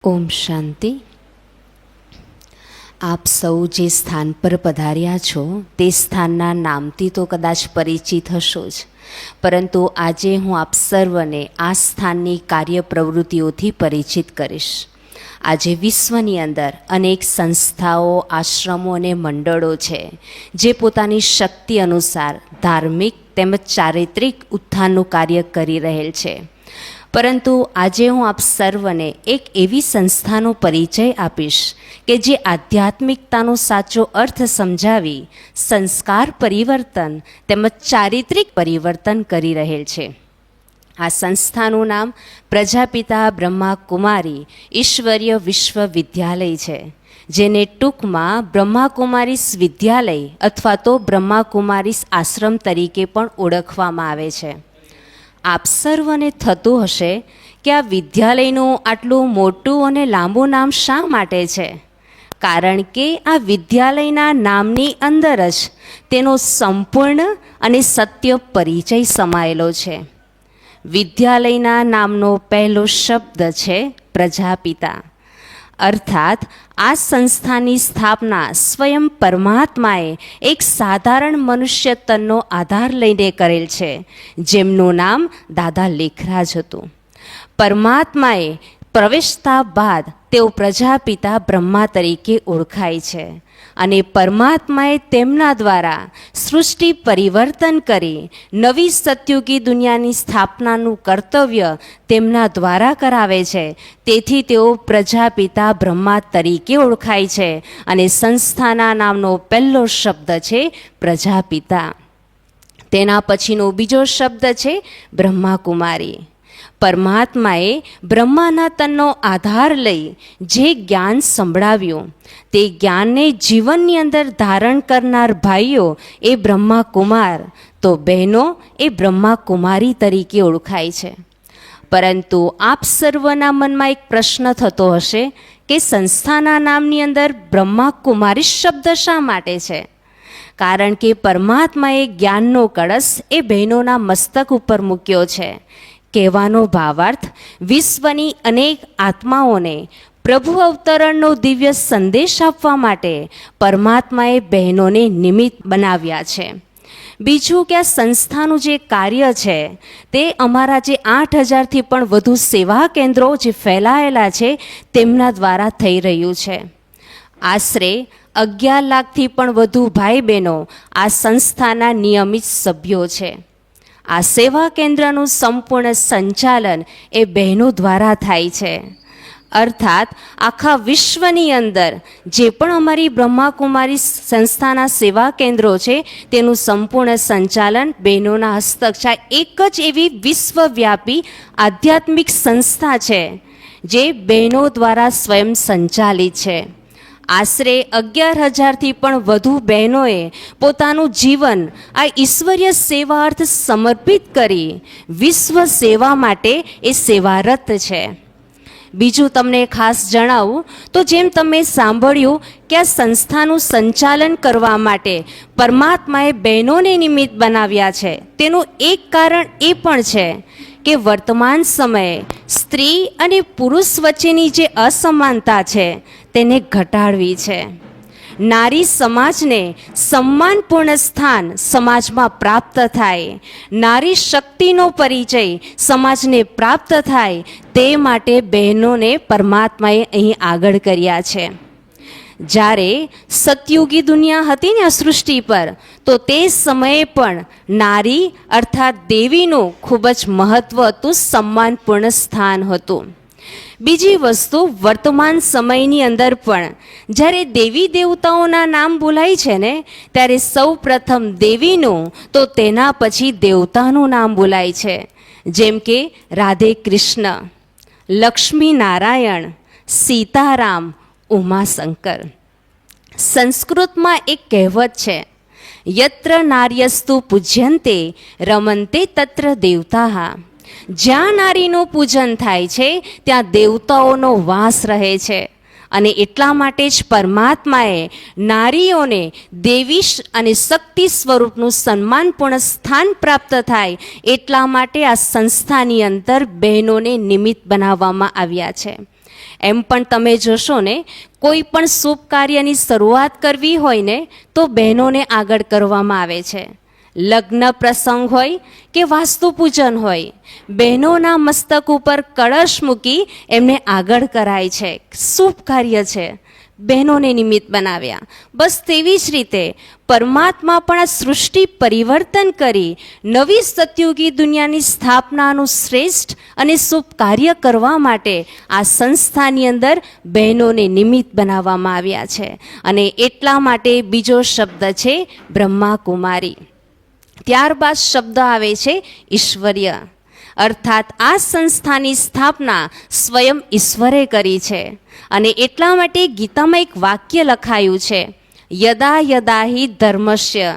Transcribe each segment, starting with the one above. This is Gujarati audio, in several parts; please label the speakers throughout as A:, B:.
A: ઓમ શાંતિ. આપ સૌ જે સ્થાન પર પધાર્યા છો તે સ્થાનના નામથી તો કદાચ પરિચિત હશો જ, પરંતુ આજે હું આપ સર્વને આ સ્થાનની કાર્ય પ્રવૃત્તિઓથી પરિચિત કરીશ. આજે વિશ્વની અંદર અનેક સંસ્થાઓ, આશ્રમો અને મંડળો છે જે પોતાની શક્તિ અનુસાર ધાર્મિક તેમજ ચારિત્રિક ઉત્થાનનું કાર્ય કરી રહેલ છે. પરંતુ આજે હું આપ સર્વને એક એવી સંસ્થાનો પરિચય આપીશ કે જે આધ્યાત્મિકતાનો સાચો અર્થ સમજાવી સંસ્કાર પરિવર્તન તેમજ ચારિત્રિક પરિવર્તન કરી રહેલ છે. આ સંસ્થાનું નામ પ્રજાપિતા બ્રહ્માકુમારી ઈશ્વરીય વિશ્વવિદ્યાલય છે, જેને ટૂંકમાં બ્રહ્માકુમારીસ વિદ્યાલય અથવા તો બ્રહ્માકુમારીસ આશ્રમ તરીકે પણ ઓળખવામાં આવે છે. આપ સર્વને થતું હશે કે આ વિદ્યાલયનું આટલું મોટું અને લાંબુ નામ શા માટે છે? કારણ કે આ વિદ્યાલયના નામની અંદર જ તેનો સંપૂર્ણ અને સત્ય પરિચય સમાયેલો છે. વિદ્યાલયના નામનો પહેલો શબ્દ છે પ્રજાપિતા, અર્થાત આ સંસ્થાની સ્થાપના સ્વયં પરમાત્માએ એક સાધારણ મનુષ્ય તનનો આધાર લઈને કરેલ છે, જેમનું નામ દાદા લેખરાજ હતું. પરમાત્માએ પ્રવેશતા બાદ તેઓ પ્રજાપિતા બ્રહ્મા તરીકે ઓળખાય છે અને પરમાત્માએ તેમના દ્વારા સૃષ્ટિ પરિવર્તન કરી નવી સતયુગી દુનિયાની સ્થાપનાનું કર્તવ્ય તેમના દ્વારા કરાવે છે. તેથી તેઓ પ્રજાપિતા બ્રહ્મા તરીકે ઓળખાય છે અને સંસ્થાના નામનો પહેલો શબ્દ છે પ્રજાપિતા. તેના પછીનો બીજો શબ્દ છે બ્રહ્માકુમારી. પરમાત્માએ બ્રહ્માના તનનો આધાર લઈ જે જ્ઞાન સંભળાવ્યું તે જ્ઞાનને જીવનની અંદર ધારણ કરનાર ભાઈઓ એ બ્રહ્માકુમાર, તો બહેનો એ બ્રહ્માકુમારી તરીકે ઓળખાય છે. પરંતુ આપ સર્વના મનમાં એક પ્રશ્ન થતો હશે કે સંસ્થાના નામની અંદર બ્રહ્માકુમારી શબ્દ શા માટે છે? કારણ કે પરમાત્માએ જ્ઞાનનો કળશ એ બહેનોના મસ્તક ઉપર મૂક્યો છે. કહેવાનો ભાવાર્થ, વિશ્વની અનેક આત્માઓને પ્રભુ અવતરણનો દિવ્ય સંદેશ આપવા માટે પરમાત્માએ બહેનોને નિમિત્ત બનાવ્યા છે. બીજું કે આ સંસ્થાનું જે કાર્ય છે તે અમારા જે 8,000થી પણ વધુ સેવા કેન્દ્રો જે ફેલાયેલા છે તેમના દ્વારા થઈ રહ્યું છે. આશરે 11 લાખથી પણ વધુ ભાઈ બહેનો આ સંસ્થાના નિયમિત સભ્યો છે. આ સેવા કેન્દ્રનું સંપૂર્ણ સંચાલન એ બહેનો દ્વારા થાય છે. અર્થાત આખા વિશ્વની અંદર જે પણ અમારી બ્રહ્માકુમારી સંસ્થાના સેવા કેન્દ્રો છે તેનું સંપૂર્ણ સંચાલન બહેનોના હસ્તક છે. એક જ એવી વિશ્વવ્યાપી આધ્યાત્મિક સંસ્થા છે જે બહેનો દ્વારા સ્વયં સંચાલિત છે. આશરે 11,000થી પણ વધુ બહેનોએ પોતાનું જીવન આ ઈશ્વરીય સેવા અર્થ સમર્પિત કરી વિશ્વ સેવા માટે એ સેવારત છે. બીજું તમને ખાસ જણાવું તો જેમ તમે સાંભળ્યું કે આ સંસ્થાનું સંચાલન કરવા માટે પરમાત્માએ બહેનોને નિમિત્ત બનાવ્યા છે, તેનું એક કારણ એ પણ છે કે વર્તમાન સમયે સ્ત્રી અને પુરુષ વચ્ચેની જે અસમાનતા છે તેને ઘટાડવી છે. નારી સમાજને સન્માનપૂર્ણ સ્થાન સમાજમાં પ્રાપ્ત થાય, નારી શક્તિનો પરિચય સમાજને પ્રાપ્ત થાય, તે માટે બહેનોને પરમાત્માએ અહીં આગળ કર્યા છે. જ્યારે સતયુગી દુનિયા હતી ને આ સૃષ્ટિ પર, તો તે સમયે પણ નારી અર્થાત દેવીનું ખૂબ જ મહત્વ હતું, સન્માનપૂર્ણ સ્થાન હતું. બીજી વસ્તુ, વર્તમાન સમયની અંદર પણ જ્યારે દેવી દેવતાઓના નામ બોલાય છે ને ત્યારે સૌ પ્રથમ દેવીનું તો તેના પછી દેવતાનું નામ બોલાય છે. જેમ કે રાધે કૃષ્ણ, લક્ષ્મી નારાયણ, સીતારામ, ઉમાશંકર. સંસ્કૃતમાં એક કહેવત છે, યત્ર નાર્યસ્તુ પૂજ્યંતે રમંતે તત્ર દેવતા. જ્યાં નારીનું પૂજન થાય છે ત્યાં દેવતાઓનો વાસ રહે છે. અને એટલા માટે જ પરમાત્માએ નારીઓને દેવી અને શક્તિ સ્વરૂપનું સન્માનપૂર્ણ સ્થાન પ્રાપ્ત થાય એટલા માટે આ સંસ્થાની અંદર બહેનોને નિમિત્ત બનાવવામાં આવ્યા છે. એમ પણ તમે જોશો ને, કોઈ પણ શુભ કાર્યની શરૂઆત કરવી હોય ને તો બહેનોને આગળ કરવામાં આવે છે. લગ્ન પ્રસંગ હોય કે વાસ્તુ પૂજન હોય, બહેનોના મસ્તક ઉપર કળશ મૂકી એમને આગળ કરાય છે. શુભ કાર્ય છે, બહેનોને નિમિત્ત બનાવ્યા. બસ તેવી જ રીતે પરમાત્મા પણ આ સૃષ્ટિ પરિવર્તન કરી નવી સતયુગી દુનિયાની સ્થાપનાનું શ્રેષ્ઠ અને શુભ કાર્ય કરવા માટે આ સંસ્થાની અંદર બહેનોને નિમિત્ત બનાવવામાં આવ્યા છે. અને એટલા માટે બીજો શબ્દ છે બ્રહ્માકુમારી. ત્યારબાદ શબ્દ આવે છે ઈશ્વર્ય, અર્થાત આ સંસ્થાની સ્થાપના સ્વયં ઈશ્વરે કરી છે. અને એટલા માટે ગીતામાં એક વાક્ય લખાયું છે, યદા યદા હિ ધર્મસ્ય.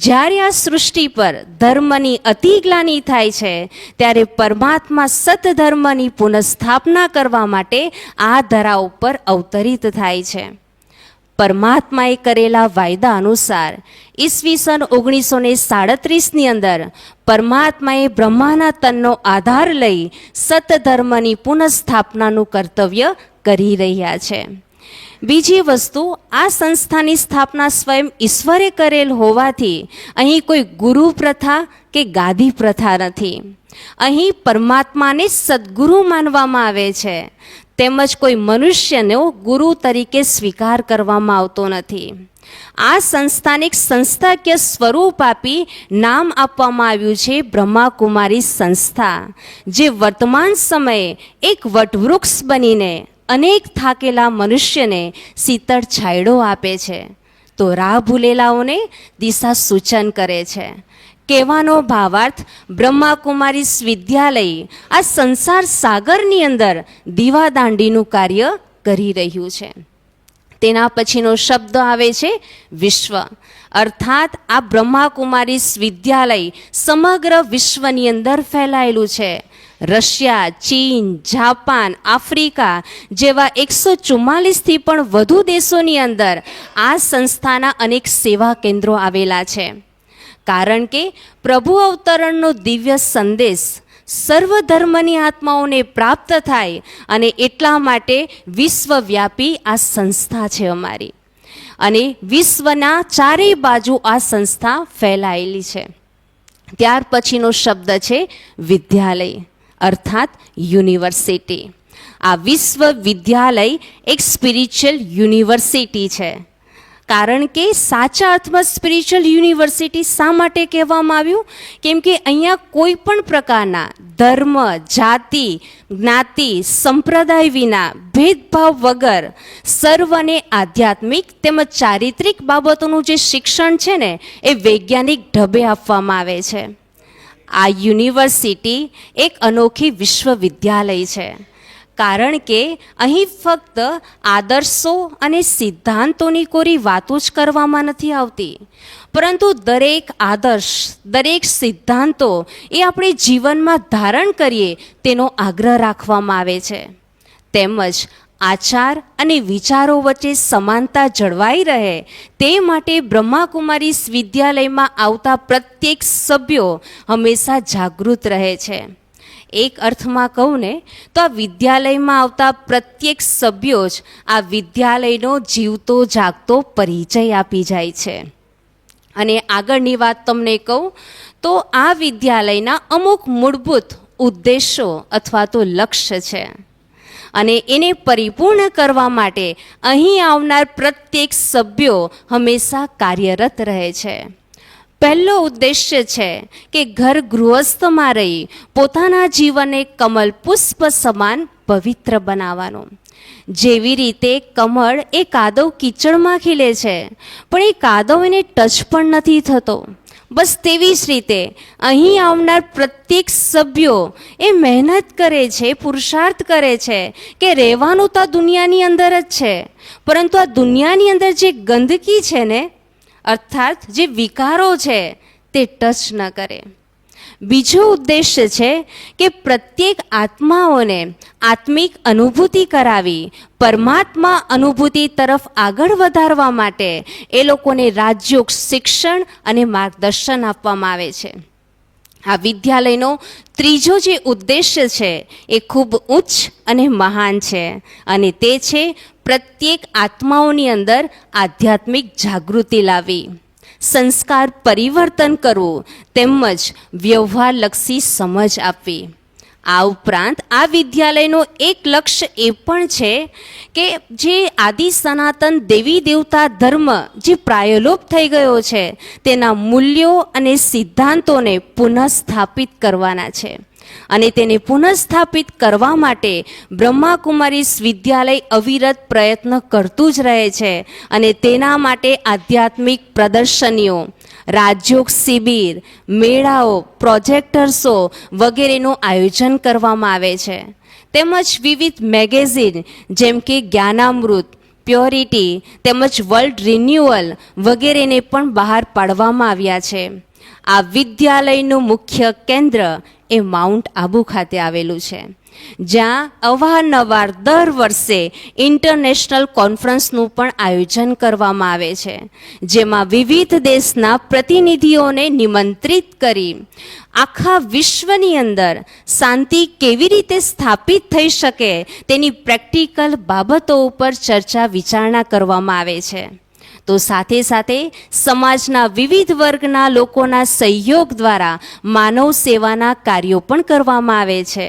A: જ્યારે આ સૃષ્ટિ પર ધર્મની અતિગ્લાનિ થાય છે ત્યારે પરમાત્મા સતધર્મની પુનઃસ્થાપના કરવા માટે આ ધરા ઉપર અવતરિત થાય છે. પરમાત્માએ કરેલા વાયદા અનુસાર ઈસવીસન 1937ની અંદર પરમાત્માએ બ્રહ્માના તનનો આધાર લઈ સતધર્મની પુનઃસ્થાપનાનું કર્તવ્ય કરી રહ્યા છે. બીજી વસ્તુ, આ સંસ્થાની સ્થાપના સ્વયં ઈશ્વરે કરેલ હોવાથી અહીં કોઈ ગુરુ પ્રથા કે ગાદી પ્રથા નથી. અહીં પરમાત્માને સદગુરુ માનવામાં આવે છે, તેમજ કોઈ મનુષ્યનો ગુરુ તરીકે સ્વીકાર કરવામાં આવતો નથી. આ સંસ્થાને એક સંસ્થાકીય સ્વરૂપ આપી નામ આપવામાં આવ્યું છે બ્રહ્માકુમારી સંસ્થા, જે વર્તમાન સમયે એક વટવૃક્ષ બનીને અનેક થાકેલા મનુષ્યને શીતળ છાંયડો આપે છે, તો રાહ ભૂલેલાઓને દિશા સૂચન કરે છે. કહેવાનો ભાવાર્થ, બ્રહ્માકુમારી વિદ્યાલય આ સંસાર સાગરની અંદર દીવાદાંડીનું કાર્ય કરી રહ્યું છે. તેના પછીનો શબ્દ આવે છે વિશ્વ, અર્થાત આ બ્રહ્માકુમારી વિદ્યાલય સમગ્ર વિશ્વની અંદર ફેલાયેલું છે. રશિયા, ચીન, જાપાન, આફ્રિકા જેવા 144થી પણ વધુ દેશોની અંદર આ સંસ્થાના અનેક સેવા કેન્દ્રો આવેલા છે. કારણ કે પ્રભુ અવતરણનો દિવ્ય સંદેશ સર્વધર્મની આત્માઓને પ્રાપ્ત થાય, અને એટલા માટે વિશ્વવ્યાપી આ સંસ્થા છે અમારી. અને વિશ્વના ચારેય બાજુ આ સંસ્થા ફેલાયેલી છે. ત્યાર પછીનો શબ્દ છે વિદ્યાલય, અર્થાત યુનિવર્સિટી. આ વિશ્વવિદ્યાલય એક સ્પિરિચ્યુઅલ યુનિવર્સિટી છે. કારણ કે સાચા અર્થમાં સ્પિરિચ્યુઅલ યુનિવર્સિટી શા માટે કહેવામાં આવ્યું? કેમ કે અહીંયા કોઈ પણ પ્રકારના ધર્મ, જાતિ, જ્ઞાતિ, સંપ્રદાય વિના ભેદભાવ વગર સર્વને આધ્યાત્મિક તેમજ ચારિત્રિક બાબતોનું જે શિક્ષણ છે ને એ વૈજ્ઞાનિક ઢબે આપવામાં આવે છે. આ યુનિવર્સિટી એક અનોખી વિશ્વવિદ્યાલય છે. કારણ કે અહીં ફક્ત આદર્શો અને સિદ્ધાંતોની કોરી વાતો જ કરવામાં નથી આવતી, પરંતુ દરેક આદર્શ, દરેક સિદ્ધાંતો એ આપણે જીવનમાં ધારણ કરીએ તેનો આગ્રહ રાખવામાં આવે છે. તેમજ આચાર અને વિચારો વચ્ચે સમાનતા જળવાઈ રહે તે માટે બ્રહ્માકુમારી વિદ્યાલયમાં આવતા પ્રત્યેક સભ્યો હંમેશા જાગૃત રહે છે. એક અર્થમાં કહું ને તો આ વિદ્યાલયમાં આવતા પ્રત્યેક સભ્યો જ આ વિદ્યાલયનો જીવતો જાગતો પરિચય આપી જાય છે. અને આગળની વાત તમને કહું તો આ વિદ્યાલયના અમુક મૂળભૂત ઉદ્દેશો અથવા તો લક્ષ્ય છે, અને એને પરિપૂર્ણ કરવા માટે અહીં આવનાર પ્રત્યેક સભ્યો હંમેશા કાર્યરત રહે છે. પહેલો ઉદ્દેશ્ય છે કે ઘર ગૃહસ્થમાં રહી પોતાના જીવનને કમલ પુષ્પ સમાન પવિત્ર બનાવવાનો. જેવી રીતે કમળ એ કાદવ કીચડમાં ખીલે છે, પણ એ કાદવ એને ટચ પણ નથી થતો, બસ તેવી જ રીતે અહીં આવનાર પ્રત્યેક સભ્યો એ મહેનત કરે છે, પુરુષાર્થ કરે છે કે રહેવાનું તો આ દુનિયાની અંદર જ છે, પરંતુ આ દુનિયાની અંદર જે ગંદકી છે ને, અર્થાત જે વિકારો છે તે ટચ ન કરે. બીજો ઉદ્દેશ્ય છે કે પ્રત્યેક આત્માઓને આત્મિક અનુભૂતિ કરાવી પરમાત્મા અનુભૂતિ તરફ આગળ વધારવા માટે એ લોકોને રાજયોગ શિક્ષણ અને માર્ગદર્શન આપવામાં આવે છે. આ વિદ્યાલયનો ત્રીજો જે ઉદ્દેશ્ય છે એ ખૂબ ઉચ્ચ અને મહાન છે, અને તે છે પ્રત્યેક આત્માઓની અંદર આધ્યાત્મિક જાગૃતિ લાવી, સંસ્કાર પરિવર્તન કરવું તેમજ વ્યવહારલક્ષી સમજ આપવી. આ ઉપરાંત આ વિદ્યાલયનો એક લક્ષ્ય એ પણ છે કે જે આદિ સનાતન દેવી દેવતા ધર્મ જે પ્રાયલોપ થઈ ગયો છે તેના મૂલ્યો અને સિદ્ધાંતોને પુનઃસ્થાપિત કરવાના છે, અને તેને પુનઃસ્થાપિત કરવા માટે બ્રહ્માકુમારીઝ વિદ્યાલય અવિરત પ્રયત્ન કરતું જ રહે છે, અને તેના માટે આધ્યાત્મિક પ્રદર્શનીઓ, રાજયોગ શિબિર, મેળાઓ, પ્રોજેક્ટર્સો વગેરેનું આયોજન કરવામાં આવે છે. તેમજ વિવિધ મેગેઝિન જેમ કે જ્ઞાનામૃત, પ્યોરિટી તેમજ વર્લ્ડ રિન્યુઅલ વગેરેને પણ બહાર પાડવામાં આવ્યા છે. આ વિદ્યાલયનું મુખ્ય કેન્દ્ર એ માઉન્ટ આબુ ખાતે આવેલું છે, જ્યાં અવારનવાર દર વર્ષે ઇન્ટરનેશનલ કોન્ફરન્સનું પણ આયોજન કરવામાં આવે છે, જેમાં વિવિધ દેશના પ્રતિનિધિઓને નિમંત્રિત કરી આખા વિશ્વની અંદર શાંતિ કેવી રીતે સ્થાપિત થઈ શકે તેની પ્રેક્ટિકલ બાબતો ઉપર ચર્ચા વિચારણા કરવામાં આવે છે. તો સાથે સાથે સમાજના વિવિધ વર્ગના લોકોના સહયોગ દ્વારા માનવ સેવાના કાર્યો પણ કરવામાં આવે છે,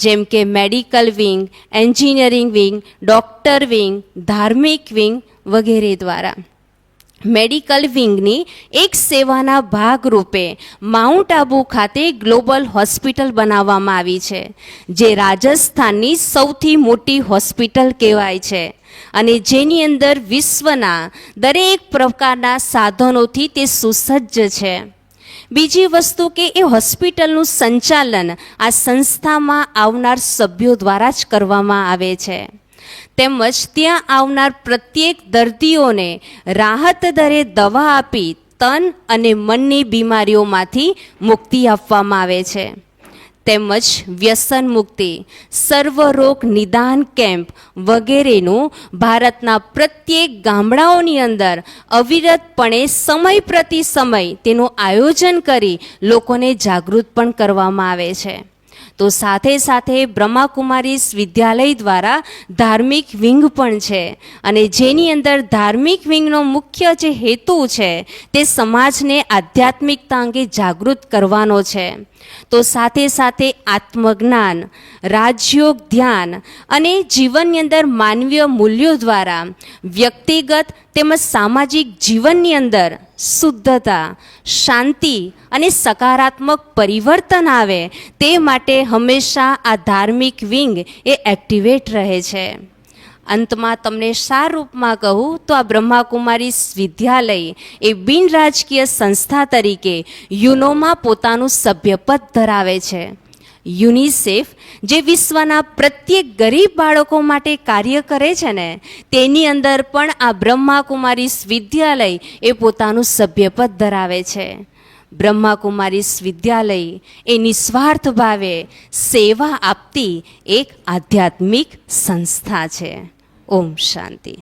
A: જેમ કે medical wing, engineering wing, doctor wing, ધાર્મિક વિંગ વગેરે દ્વારા. મેડિકલ વિંગની એક સેવાના ભાગરૂપે માઉન્ટ આબુ ખાતે ગ્લોબલ હોસ્પિટલ બનાવવામાં આવી છે, જે રાજસ્થાનની સૌથી મોટી હોસ્પિટલ કહેવાય છે, અને જેની અંદર વિશ્વના દરેક પ્રકારના સાધનોથી તે સુસજ્જ છે. બીજી વસ્તુ કે એ હોસ્પિટલનું સંચાલન આ સંસ્થામાં આવનાર સભ્યો દ્વારા જ કરવામાં આવે છે, તેમજ ત્યાં આવનાર પ્રત્યેક દર્દીઓને રાહત દરે દવા આપી તન અને મનની બીમારીઓમાંથી મુક્તિ આપવામાં આવે છે. તેમજ વ્યસન મુક્તિ, સર્વરોગ નિદાન કેમ્પ વગેરેનું ભારતના પ્રત્યેક ગામડાઓની અંદર અવિરતપણે સમય પ્રતિ સમય તેનું આયોજન કરી લોકોને જાગૃત પણ કરવામાં આવે છે. તો સાથે સાથે બ્રહ્માકુમારીઝ વિદ્યાલય દ્વારા ધાર્મિક વિંગ પણ છે, અને જેની અંદર ધાર્મિક વિંગનો મુખ્ય જે હેતુ છે તે સમાજને આધ્યાત્મિકતા અંગે જાગૃત કરવાનો છે. તો સાથે સાથે આત્મજ્ઞાન, રાજયોગ ધ્યાન અને જીવનની અંદર માનવીય મૂલ્યો દ્વારા વ્યક્તિગત તેમજ સામાજિક જીવનની અંદર શુદ્ધતા, શાંતિ અને સકારાત્મક પરિવર્તન આવે તે માટે હંમેશા આ ધાર્મિક વિંગ એ એક્ટિવેટ રહે છે. અંતમાં તમને સાર રૂપમાં કહું તો આ બ્રહ્માકુમારીઝ વિદ્યાલય એ બિન રાજકીય સંસ્થા તરીકે યુનોમાં પોતાનું સભ્યપદ ધરાવે છે. યુનિસેફ જે વિશ્વના પ્રત્યેક ગરીબ બાળકો માટે કાર્ય કરે છે ને, તેની અંદર પણ આ બ્રહ્માકુમારીઝ વિદ્યાલય એ પોતાનું સભ્યપદ ધરાવે છે. બ્રહ્માકુમારીઝ વિદ્યાલય એ નિસ્વાર્થ ભાવે સેવા આપતી એક આધ્યાત્મિક સંસ્થા છે. ઓમ શાંતિ.